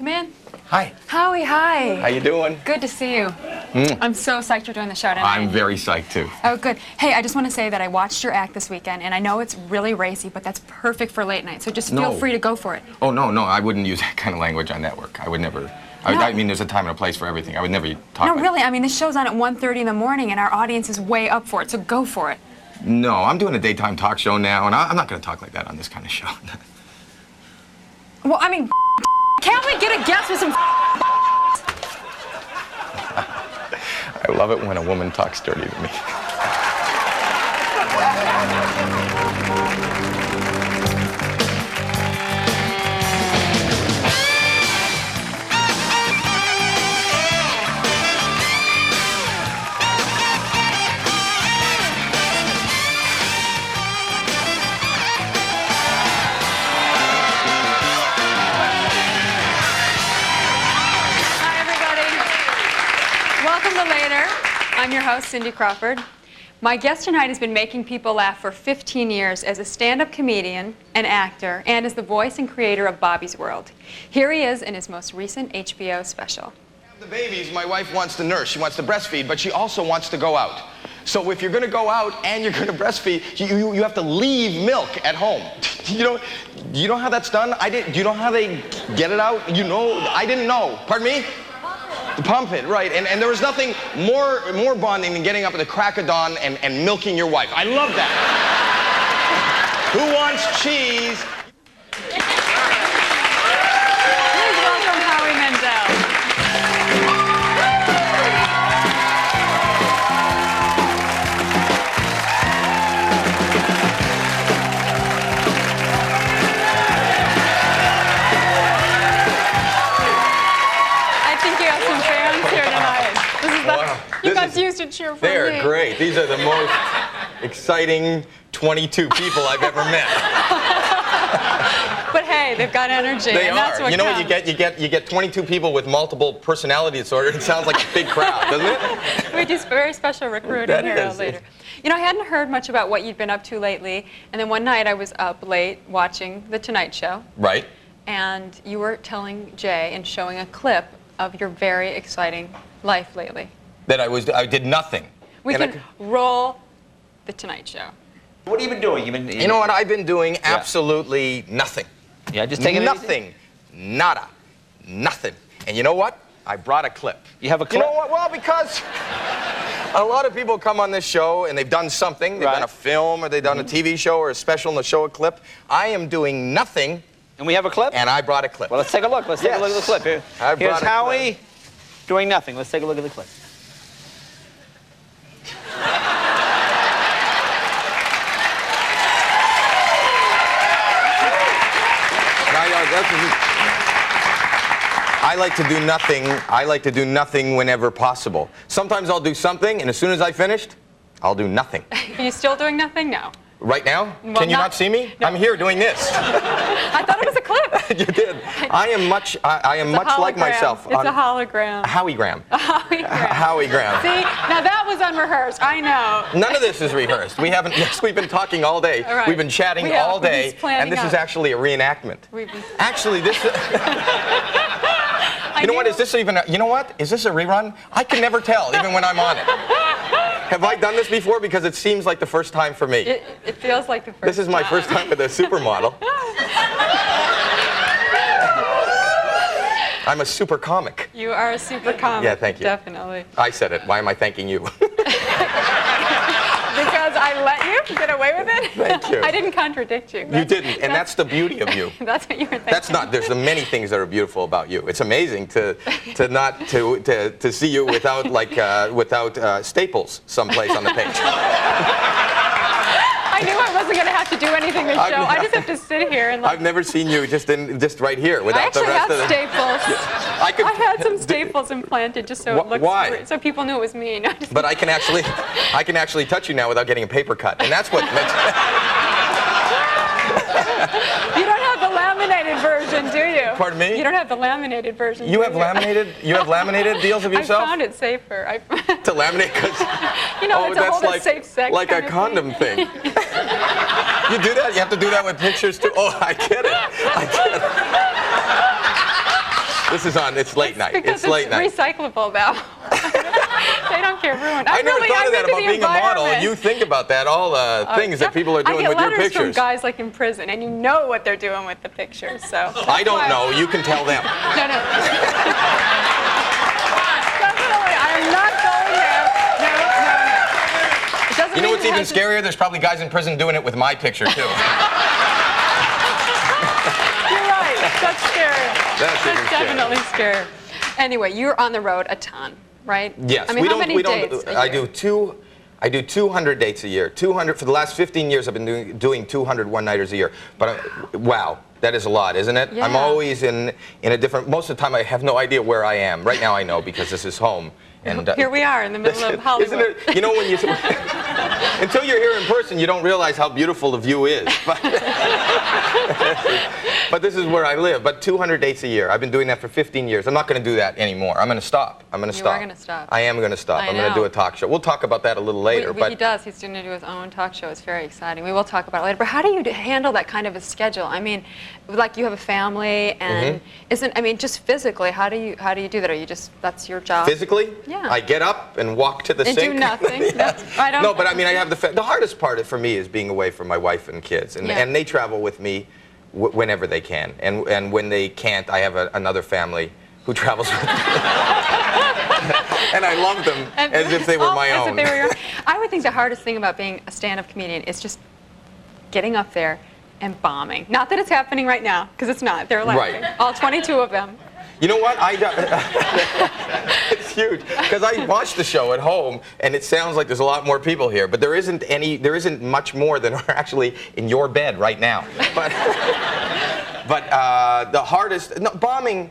Come in. Hi. Howie, hi. How you doing? Good to see you. I'm so psyched you're doing the show tonight. I'm very psyched, too. Oh, good. Hey, I just want to say that I watched your act this weekend, and I know it's really racy, but that's perfect for late night, so just feel free to go for it. Oh, no, I wouldn't use that kind of language on network. I would never. I mean, there's a time and a place for everything. I would never talk No, like really, I mean, this show's on at 1:30 in the morning, and our audience is way up for it, so go for it. No, I'm doing a daytime talk show now, and I'm not going to talk like that on this kind of show. Well, I mean, can't we get a guest with some I love it when a woman talks dirty to me. I'm your host, Cindy Crawford. My guest tonight has been making people laugh for 15 years as a stand-up comedian, an actor, and as the voice and creator of Bobby's World. Here he is in his most recent HBO special. The babies, my wife wants to nurse, she wants to breastfeed, but she also wants to go out. So if you're going to go out and you're going to breastfeed, you have to leave milk at home. You know how that's done? Do you know how they get it out? I didn't know. Pardon me? The pump it, right. And there was nothing more bonding than getting up at the crack of dawn and milking your wife. I love that. Who wants cheese? Please welcome Howie Mandel. You guys used to cheer for me. They're great. These are the most exciting 22 people I've ever met. But hey, they've got energy. They and that's are. What you know counts. what you get? You get 22 people with multiple personality disorder. It sounds like a big crowd, doesn't it? We do very special recruiting That here is. later. You know, I hadn't heard much about what you'd been up to lately, and then one night I was up late watching The Tonight Show. Right. And you were telling Jay and showing a clip of your very exciting life lately. That I did nothing. We can roll The Tonight Show. What have you been doing? You know what? I've been doing absolutely nothing. Yeah, just taking nothing. Nada. Nothing. And you know what? I brought a clip. You have a clip? You know what? Well, because a lot of people come on this show and they've done something. They've done a film or they've done a TV show or a special and they'll show a clip. I am doing nothing. And we have a clip? And I brought a clip. Well, let's take a look. Let's take a look at the clip. Here's Howie doing nothing. Let's take a look at the clip. I like to do nothing. I like to do nothing whenever possible. Sometimes I'll do something, and as soon as I finished, I'll do nothing. Are you still doing nothing? No. Right now? Well, Can you not see me? No. I'm here doing this. I thought it was a clip. You did. I am much like myself. It's a hologram. Howiegram. A Howiegram. Howiegram. See, now that was unrehearsed. I know. None of this is rehearsed. We haven't. Yes, we've been talking all day. All right. We've been chatting all day, and this is actually a reenactment. Actually, this. You know what? Is this even? You know what? Is this a rerun? I can never tell, even when I'm on it. Have I done this before? Because it seems like the first time for me. It feels like the first time. This is my first time with a supermodel. I'm a super comic. You are a super comic. Yeah, thank you. Definitely. I said it. Why am I thanking you? Because I let you get away with it? Thank you. I didn't contradict you. You didn't, and that's the beauty of you. That's what you were thinking. That's not. There's many things that are beautiful about you. It's amazing to see you without staples someplace on the page. I knew I wasn't going to have to do anything this show. I just have to sit here and. I've never seen you just right here without the rest of the. I actually have staples. I had some staples implanted just so it looks. Why? So people knew it was me. But I can actually touch you now without getting a paper cut, and that's what. You don't have the laminated version, do you? Pardon me? You don't have the laminated version. You have laminated. You have laminated deals of yourself. I found it safer. To laminate, because that's hold a safe sex like a condom thing. You do that? You have to do that with pictures too? Oh, I get it. I get it. This is on. It's late night. Because It's late night. recyclable now. They don't get ruined. I never thought of that about being a model. environment. You think about that, all the things that people are doing with your I get letters from pictures. guys like in prison, and you know what they're doing with the pictures. So I don't know. You can tell them. No, no. Definitely, I am not going there. No, no, no. It doesn't You know mean what's it even has to- scarier? There's probably guys in prison doing it with my picture, too. You're right. That's scary. That's even scary. Definitely scary. Anyway, you're on the road a ton, right? Yes. I mean, how many dates a I year? do 200 dates a year. 200 for the last 15 years. I've been doing 200 one-nighters a year. But wow, that is a lot, isn't it? Yeah. I'm always in a different. Most of the time, I have no idea where I am. Right now, I know because this is home. And Here we are in the middle of Hollywood. Isn't it? You know when you until you're here in person, you don't realize how beautiful the view is. But this is where I live. But 200 dates a year. I've been doing that for 15 years. I'm not going to do that anymore. I'm going to stop. I'm going to You stop. are gonna stop. I am going to stop. I I'm going to do know. a talk show. We'll talk about that a little later. He does. He's going to do his own talk show. It's very exciting. We will talk about it later. But how do you handle that kind of a schedule? I mean, like you have a family, and just physically, how do you do that? Are you just that's your job? Physically? Yeah. I get up and walk to the And sink. do nothing? Yes. No, I don't- No, but I mean, I have the hardest part for me is being away from my wife and kids, and Yeah. and they travel with me whenever they can, and when they can't, I have another family who travels with me. And I love them as if they were my as own. If they were your, I would think the hardest thing about being a stand-up comedian is just getting up there and bombing. Not that it's happening right now, because it's not. They're laughing. Right. All 22 of them. You know what? It's huge because I watch the show at home, and it sounds like there's a lot more people here, but there isn't much more than are actually in your bed right now. But the hardest, bombing.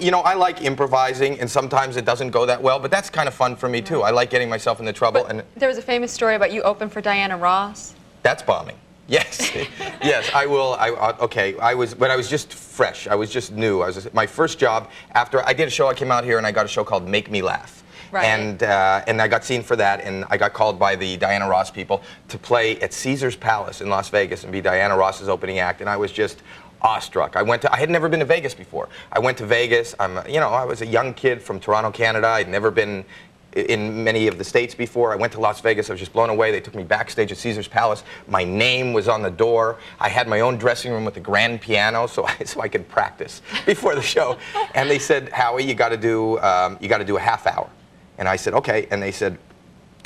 You know, I like improvising, and sometimes it doesn't go that well, but that's kind of fun for me too. I like getting myself into trouble, But and there was a famous story about you opened for Diana Ross. that's bombing. Yes, yes, I will. Okay, but I was just fresh. I was just new. My first job after I did a show. I came out here and I got a show called Make Me Laugh. Right. And I got seen for that, and I got called by the Diana Ross people to play at Caesar's Palace in Las Vegas and be Diana Ross's opening act, and I was just awestruck. I had never been to Vegas before. I went to Vegas. I was a young kid from Toronto, Canada. I'd never been in many of the states before. I went to Las Vegas. I was just blown away. They took me backstage at Caesar's Palace. My name was on the door. I had my own dressing room with a grand piano, so I could practice before the show. And they said, Howie, you got to do a half hour. And I said, okay. And they said,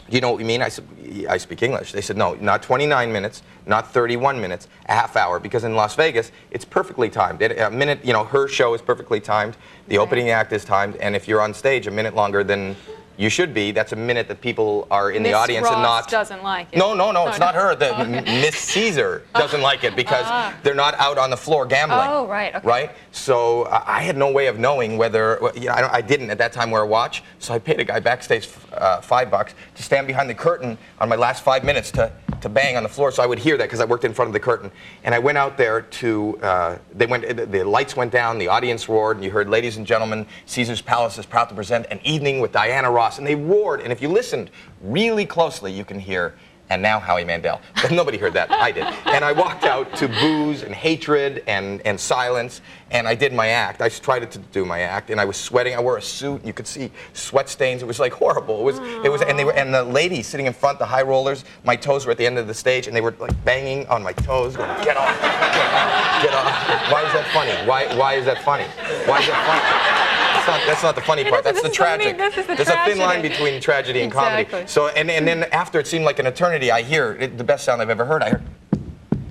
do you know what we mean? I said, I speak English. They said, no, not 29 minutes, not 31 minutes, a half hour. Because in Las Vegas, it's perfectly timed. A minute, her show is perfectly timed. The opening act is timed. And if you're on stage a minute longer than you should be, that's a minute that people are in the audience Ross and not. doesn't like it. No, it's not her. Miss Caesar doesn't like it because they're not out on the floor gambling. Oh, right. Okay. Right? So I had no way of knowing whether, I didn't at that time wear a watch, so I paid a guy backstage $5 to stand behind the curtain on my last 5 minutes to bang on the floor so I would hear that because I worked in front of the curtain. And I went out there the lights went down, the audience roared, and you heard, ladies and gentlemen, Caesar's Palace is proud to present An Evening with Diana Ross. And they roared, and if you listened really closely, you can hear, and now Howie Mandel. But nobody heard that. I did. And I walked out to boos and hatred and silence, and I did my act. I tried to do my act, and I was sweating. I wore a suit, and you could see sweat stains. It was like horrible. It was, and the lady sitting in front, the high rollers, my toes were at the end of the stage, and they were like banging on my toes, going, get off, get off. Why is that funny? Why is that funny? Why is that funny? That's not the funny part. That's the tragic. This is the There's a thin line between tragedy and comedy. Exactly. So and then after it seemed like an eternity, I hear the best sound I've ever heard. I heard.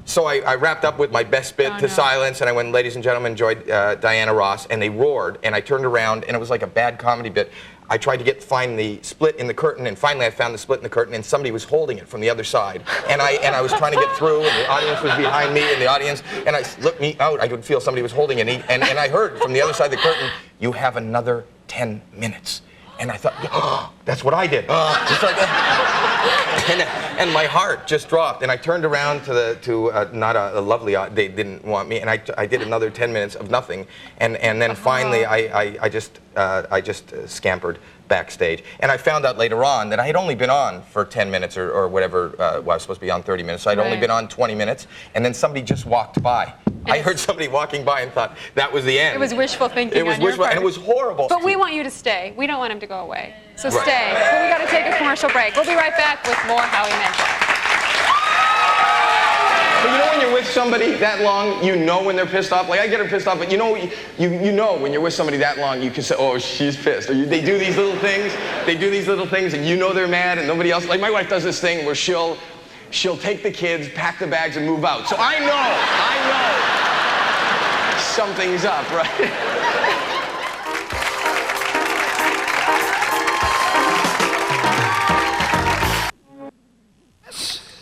So I wrapped up with my best bit to silence, and I went, ladies and gentlemen, enjoyed Diana Ross, and they roared, and I turned around, and it was like a bad comedy bit. I tried to find the split in the curtain, and finally I found the split in the curtain, and somebody was holding it from the other side. And I was trying to get through, and the audience was behind me, and the audience, and I looked me out, I could feel somebody was holding it, and I heard from the other side of the curtain, you have another 10 minutes. And I thought, oh, that's what I did. Just like that. And my heart just dropped. And I turned around to not a lovely, they didn't want me. And I did another 10 minutes of nothing. And then finally, I just scampered backstage. And I found out later on that I had only been on for 10 minutes or whatever. I was supposed to be on 30 minutes. So I'd only been on 20 minutes. And then somebody just walked by I heard somebody walking by and thought that was the end. It was wishful thinking. It was on your wishful, part. and it was horrible. But we want you to stay. We don't want him to go away. So Right. stay. But we got to take a commercial break. We'll be right back with more Howie Mandel. But you know when you're with somebody that long, you know when they're pissed off. Like I get her pissed off, but you know when you're with somebody that long, you can say, oh, she's pissed. Or they do these little things. They do these little things, and you know they're mad, and nobody else. Like my wife does this thing where she'll take the kids, pack the bags, and move out. So I know something's up, right?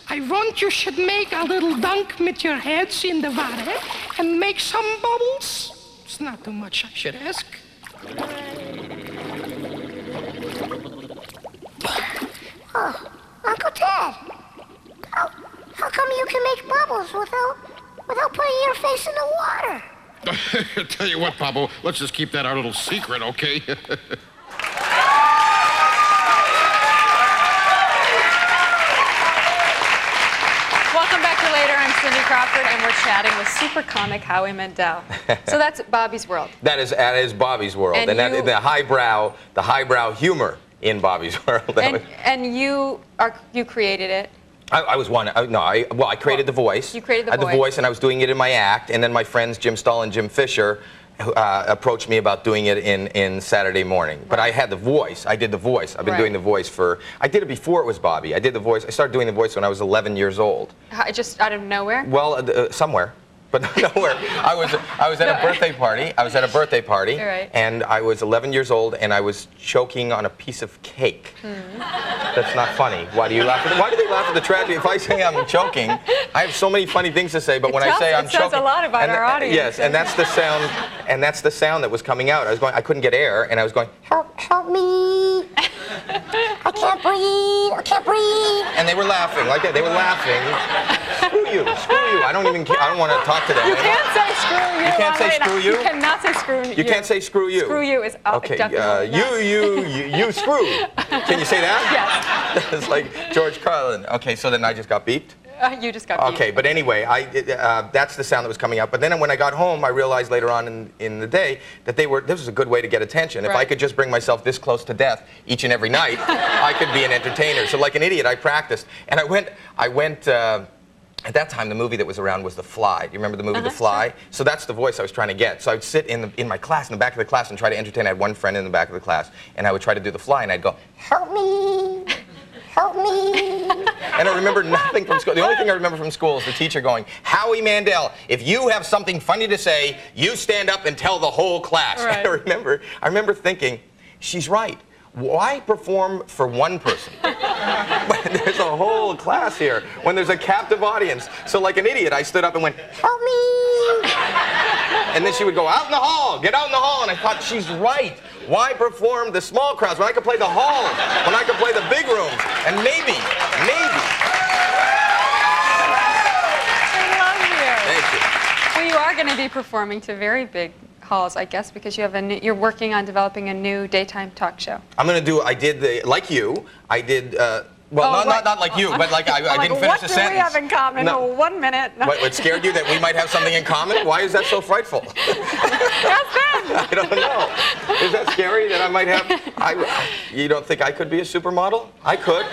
I want you should make a little dunk with your heads in the water and make some bubbles. It's not too much, I should ask. Oh, Uncle Ted, how come you can make bubbles without putting your face in the water? Tell you what, Pablo, let's just keep that our little secret, okay? Welcome back to Later. I'm Cindy Crawford, and we're chatting with super comic Howie Mandel. So that's Bobby's World. That is Bobby's World, And and that you- the highbrow humor in Bobby's World. And you created it. I was one. I created the voice. You created the I had voice. the voice, and I was doing it in my act. And then my friends Jim Stahl and Jim Fisher approached me about doing it in Saturday Morning. But I had the voice. I did the voice. I've been Right. doing the voice I did it before it was Bobby. I did the voice. I started doing the voice when I was 11 years old. Just out of nowhere? Well, somewhere. But nowhere. I was at a birthday party. Right. And I was 11 years old, and I was choking on a piece of cake. That's not funny. Why do you laugh? Why do they laugh at the tragedy? If I say I'm choking, I have so many funny things to say. But when I say I'm choking, it says a lot about our audience. Yes, and that's the sound. And that's the sound that was coming out. I couldn't get air, and I was going, Help me! I can't breathe! I can't breathe! and they were laughing like that. They were laughing. Screw you! I don't even care. I don't want to talk to them. You can't say screw you. You can't say Wait, screw you? You cannot say screw you. You can't say screw you. Screw you is Okay, definitely not. you screw. Can you say that? Yes. It's like George Carlin. Okay, so then I just got beeped? You just got beat. Okay, but anyway, that's the sound that was coming out. But then when I got home, I realized later on in the day that this was a good way to get attention. If I Right. could just bring myself this close to death each and every night, I could be an entertainer. So like an idiot, I practiced. And I went at that time, the movie that was around was The Fly. Do you remember the movie The Fly? So that's the voice I was trying to get. So I would sit in my class, in the back of the class, and try to entertain. I had one friend in the back of the class, and I would try to do The Fly, and I'd go, Help me! Help me! and I remember nothing from school. The only thing I remember from school is the teacher going, Howie Mandel, if you have something funny to say, you stand up and tell the whole class. Right. And I remember thinking, she's right. Why perform for one person? When there's a whole class here, when there's a captive audience. So like an idiot, I stood up and went, Help me! and then she would go, out in the hall, get out in the hall. And I thought, she's right. Why perform the small crowds when I could play the halls, when I could play the big rooms? And maybe. I love you. Thank you. Well, you are going to be performing to very big halls, I guess, because you're working on developing a new daytime talk show. Like you, I did, not like you, but like I didn't finish what the do sentence. we have in common? No. Oh, 1 minute. No. What scared you that we might have something in common? Why is that so frightful? That's them. I don't know. Is that scary that I might have? You don't think I could be a supermodel? I could.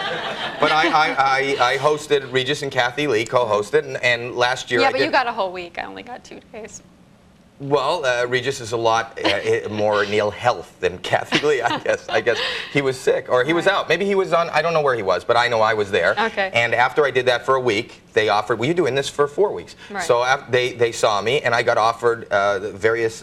But I hosted, Regis and Kathy Lee co-hosted, and last year Yeah, I but did. you got a whole week. I only got 2 days. Well, Regis is a lot more Neil Health than Kathy Lee, I guess he was sick, or he was out. Maybe he was on, I don't know where he was, but I know I was there. Okay. And after I did that for a week, they offered, well, you're doing this for 4 weeks. Right. So they saw me, and I got offered, various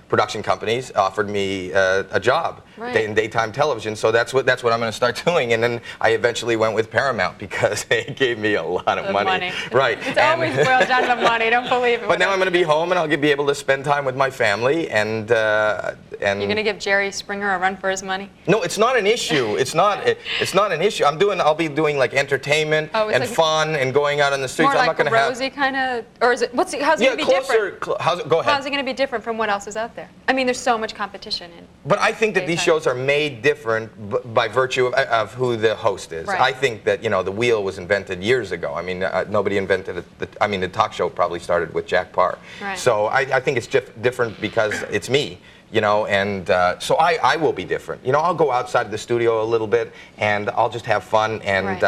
production companies offered me a job in daytime television. So that's what I'm going to start doing. And then I eventually went with Paramount because they gave me a lot of money. Right. It's always boiled down to money. Don't believe it. But now I'm going to be home, and I'll be able to spend time with my family, and You're going to give Jerry Springer a run for his money? no, it's not an issue. It's not an issue. I'll be doing like entertainment and fun and going out out on the streets. More I'm like not going to have. Rosie kind of, or is it? How's it Yeah, going to be closer. different? Go ahead. How's it going to be different from what else is out there? I mean, there's so much competition in. But I think that these daytime. shows are made different by virtue of who the host is. Right. I think that, the wheel was invented years ago. I mean, nobody invented it. The talk show probably started with Jack Parr. Right. So I think it's different because it's me. And so I will be different. I'll go outside of the studio a little bit, and I'll just have fun, and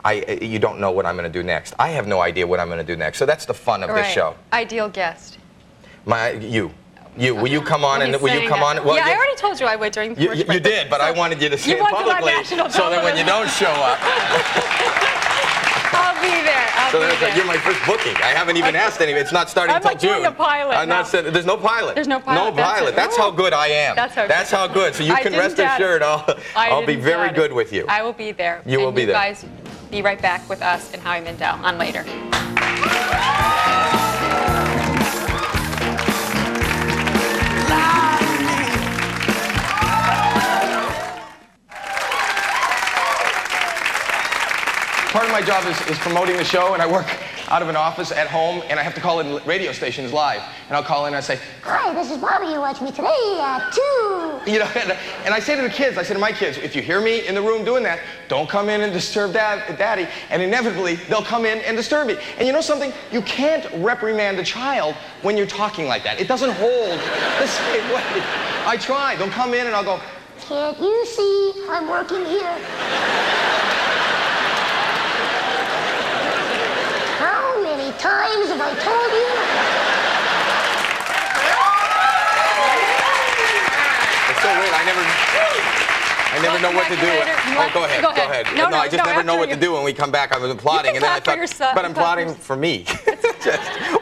Right. you don't know what I'm going to do next. I have no idea what I'm going to do next. So that's the fun of this show. Ideal guest. You. Will you come on When and he's will you saying come it. on? Well, Yeah, I already told you I would during the You commercial break. did, but I wanted you to say it want to let publicly, national so that when you don't show up. I'll be there. I'll So be that's there. like, you're my first booking. I haven't even asked anybody. It's not starting I'm until like June. doing a pilot I'm not now. saying, there's no pilot. There's no pilot, No that's pilot. it. That's how good I am. That's how good. good. So you I can didn't rest doubt it. assured I'll be didn't very doubt good it. with you. I will be there. You will and be there. You guys be right back with us and Howie Mandel on later. Part of my job is promoting the show, and I work out of an office at home, and I have to call in radio stations live. And I'll call in and I say, Hi, this is Bobby. You watch me today at 2. and I say to the kids, I say to my kids, if you hear me in the room doing that, don't come in and disturb Daddy. And inevitably, they'll come in and disturb me. And you know something? You can't reprimand a child when you're talking like that. It doesn't hold the same way. I try. They'll come in and I'll go, Can't you see I'm working here? How many times have I told you? It's so weird. I never know what to do. Later. Oh, go ahead. Go ahead. No, I just never know after what to you. do when we come back. I was applauding, You and then I can clap for thought, yourself. but I'm applauding for me.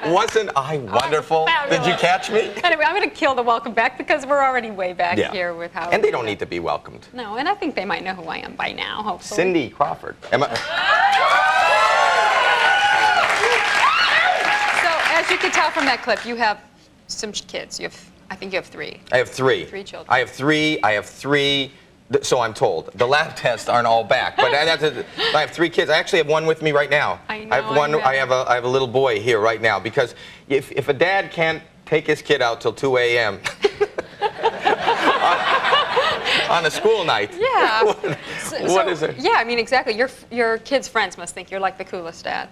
Wasn't I wonderful? Did you Fabulous. catch me? Anyway, I'm going to kill the welcome back because we're already way back here with Howie. And they don't need to be welcomed. No, and I think they might know who I am by now, hopefully. Cindy Crawford. Am I? So, as you can tell from that clip, you have some kids. I think you have 3. I have 3. 3 children. I have 3. So I'm told. The lab tests aren't all back, but I have 3 kids. I actually have one with me right now. I know, have one. I know. I have a little boy here right now because if a dad can't take his kid out till 2 a.m. on a school night, Yeah. what is it? Yeah, I mean, exactly. Your kids' friends must think you're like the coolest dad.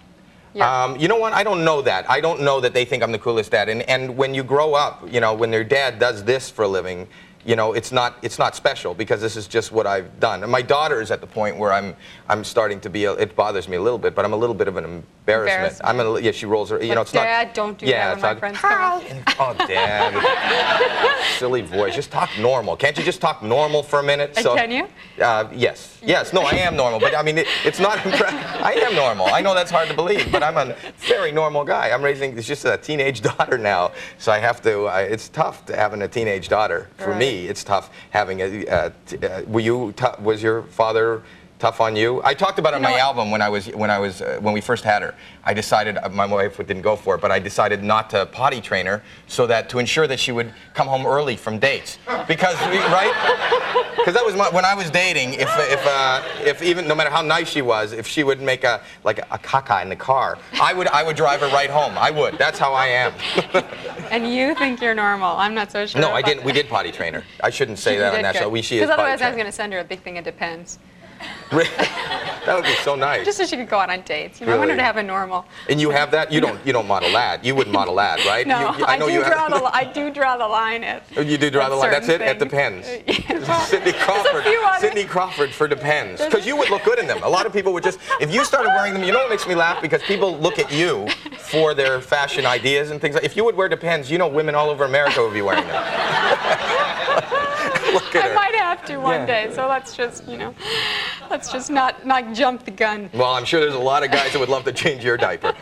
You know what? I don't know that. I don't know that they think I'm the coolest dad. And when you grow up, when their dad does this for a living, it's not special because this is just what I've done. And my daughter is at the point where I'm starting to be. It bothers me a little bit, but I'm a little bit of an embarrassment. She rolls her. It's Dad, not. don't do that when my friends come in. Oh, Dad. Silly voice. Just talk normal. Can't you just talk normal for a minute? Can you? Yes. Yes. No, I am normal. But I mean, it's not. I am normal. I know that's hard to believe, but I'm a very normal guy. I'm raising just a teenage daughter now, so I have to. It's tough to having a teenage daughter for me. It's tough having a. Was your father tough on you? I talked about it on my album when we first had her. I decided my wife didn't go for it, but I decided not to potty train her to ensure that she would come home early from dates because because that was when I was dating. If even no matter how nice she was, if she would make a caca in the car, I would drive her right home. I would. That's how I am. And you think you're normal. I'm not so sure. No, I didn't. We did potty train her. I shouldn't say that on that show. She is Because potty otherwise I was trained. going to send her a big thing of Depends. That would be so nice. Just so she could go out on dates. I want her Really? to have a normal. And you have that? You don't model that. You wouldn't model that, right? No, I know you I do draw the line at. You do draw the line. That's it. certain It depends. things. Sidney Crawford. few others. Sidney Crawford for Depends. Because you would look good in them. A lot of people would just. If you started wearing them, you know what makes me laugh? Because people look at you for their fashion ideas and things. If you would wear Depends, women all over America would be wearing them. Look at I her. might have to one day, so let's just not jump the gun. Well, I'm sure there's a lot of guys that would love to change your diaper.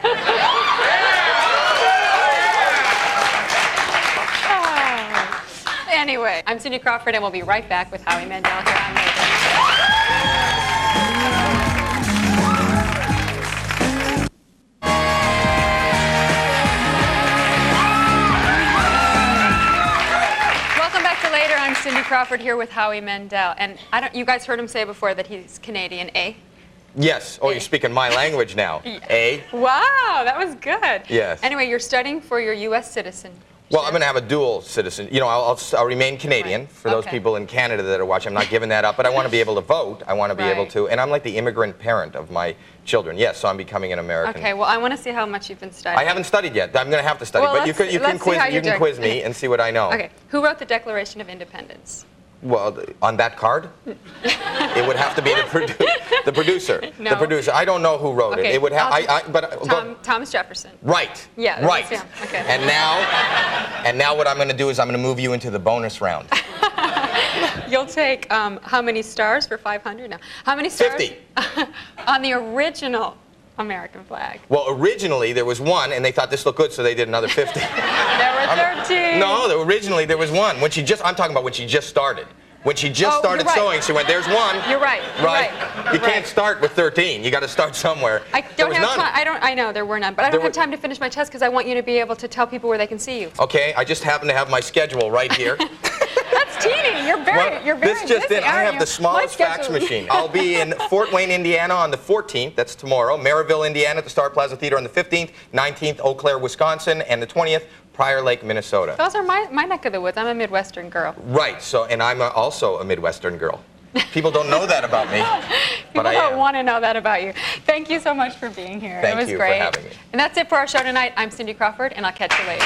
Anyway, I'm Cindy Crawford, and we'll be right back with Howie Mandel here on Later. Welcome back to Later. I'm Cindy Crawford here with Howie Mandel, and you guys heard him say before that he's Canadian, eh? Yes. Oh, you're speaking my language now. Eh? Wow, that was good. Yes. Anyway, you're studying for your U.S. citizen. Well, I'm going to have a dual citizen. You know, I'll remain Canadian Right. for those Okay. people in Canada that are watching. I'm not giving that up, but I want to be able to vote. I want to be able Right. to, and I'm like the immigrant parent of my children. Yes, so I'm becoming an American. Okay, well, I want to see how much you've been studying. I haven't studied yet. I'm going to have to study, Well, but you let's can see how you're doing. quiz me and see what I know. Okay, who wrote the Declaration of Independence? Well, on that card, it would have to be the producer. No. The producer. I don't know who wrote Okay, it. It would have. I'll- Thomas Jefferson. Right. Yeah, Right. that's him. Okay. And now what I'm going to do is I'm going to move you into the bonus round. You'll take how many stars for 500 now? How many stars? 50. On the original American flag. Well, originally there was one, and they thought this looked good, so they did another 50. There were 13. No, originally there was one. I'm talking about when she just started. When she just started you're right. sewing, she went, "There's one." You're right. You're right. You You're can't right. start with 13. You got to start somewhere. I There don't was have none. time. I know there were none, but I There don't have were- time to finish my test because I want you to be able to tell people where they can see you. Okay, I just happen to have my schedule right here. That's teeny. You're very this just busy, in. I aren't have you? the smallest My fax schedule- machine. I'll be in Fort Wayne, Indiana on the 14th. That's tomorrow. Maryville, Indiana at the Star Plaza Theater on the 15th. 19th, Eau Claire, Wisconsin. And the 20th, Prior Lake, Minnesota. Those are my neck of the woods. I'm a Midwestern girl. Right. So, and I'm also a Midwestern girl. People don't know that about me, but People I don't am. want to know that about you. Thank you so much for being here. Thank it was you for great. having me. And that's it for our show tonight. I'm Cindy Crawford, and I'll catch you later.